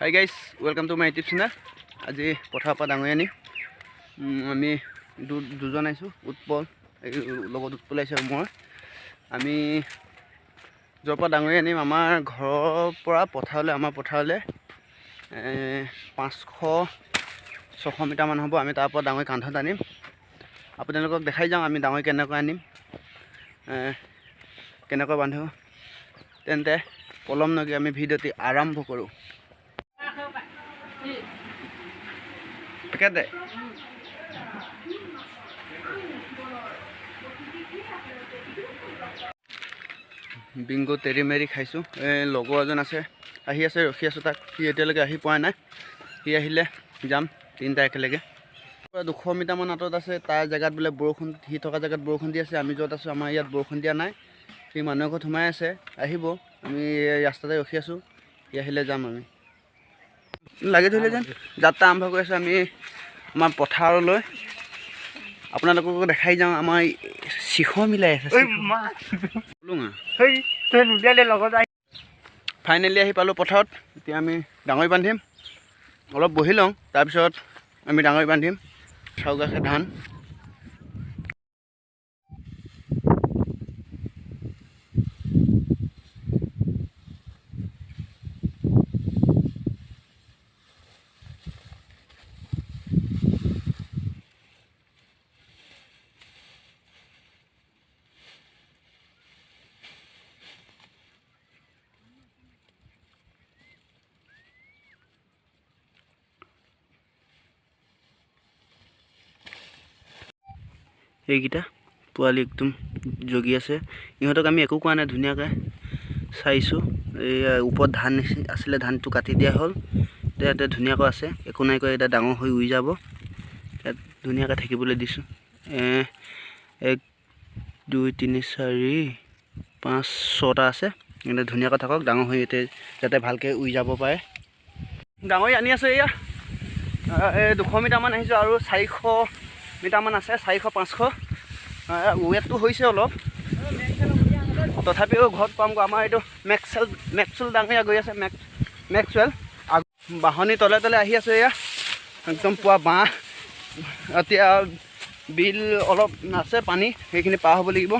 Hi guys, welcome to my YouTube channel. আজি পথাৰৰ পৰা ডাঙৰি আনিম। আমি দুজন আহিছোঁ, উৎপল লগত উৎপল আহিছে আৰু মই। আমি য'ৰ পৰা ডাঙৰি আনিম, আমাৰ ঘৰৰ পৰা পথাৰলৈ, আমাৰ পথাৰলৈ 500-600 মিটাৰমান হ'ব। আমি তাৰ পৰা ডাঙৰি কান্ধত আনিম। আপোনালোকক দেখাই যাওঁ আমি ডাঙৰি কেনেকৈ আনিম, কেনেকৈ বান্ধো। তেন্তে পলম নকৰি আমি ভিডিঅ'টি আৰম্ভ কৰোঁ। দে বিংগো তেৰি মেৰি খাইছোঁ। লগৰ এজন আছে, আহি আছে, ৰখি আছোঁ তাক। সি এতিয়ালৈকে আহি পোৱা নাই। সি আহিলে যাম তিনিটা একেলগে। 200 মিটাৰমান আঁতৰত আছে, তাৰ জেগাত বোলে বৰষুণ, সি থকা জেগাত বৰষুণ দি আছে। আমি য'ত আছোঁ আমাৰ ইয়াত বৰষুণ দিয়া নাই। সি মানুহৰ ঘৰত সোমাই আছে, আহিব। আমি ৰাস্তাতে ৰখি আছোঁ, সি আহিলে যাম। আমি লাগি ধৰিলে যেন যাত্ৰা আৰম্ভ কৰি আছোঁ আমি আমাৰ পথাৰলৈ। আপোনালোকক দেখাই যাওঁ, আমাৰ চিখ মিলাই আছে। ফাইনেলি আহি পালোঁ পথাৰত। এতিয়া আমি ডাঙৰি বান্ধিম, অলপ বহি লওঁ, তাৰপিছত আমি ডাঙৰি বান্ধিম। চাউল আছে, ধান। এইকেইটা পোৱালি একদম জগি আছে। ইহঁতক আমি একো কোৱা নাই, ধুনীয়াকৈ চাইছোঁ। এই ওপৰত ধান আছিলে, ধানটো কাটি দিয়া হ'ল। ইয়াতে ধুনীয়াকৈ আছে, একো নাই কৈ এতিয়া ডাঙৰ হৈ উৰি যাব। ইয়াত ধুনীয়াকৈ থাকিবলৈ দিছোঁ। 1 2 3 4 5 6টা আছে। এতিয়া ধুনীয়াকৈ থাকক, ডাঙৰ হৈ এতিয়া যাতে ভালকৈ উৰি যাব পাৰে। ডাঙৰি আনি আছোঁ। এয়া 200 মিটাৰমান আহিছোঁ আৰু 400 মিটাৰমান আছে, 400-500। ৱেটটো হৈছে অলপ, তথাপিও ঘৰত পামগৈ। আমাৰ এইটো মেক্সুৱেল ডাঙৰীয়া গৈ আছে, মেক্সুৱেল বাঁহনি তলে তলে আহি আছে। এয়া একদম পুৱা বাঁহ। এতিয়া বিল অলপ আছে, পানী সেইখিনি পাৰ হ'ব লাগিব।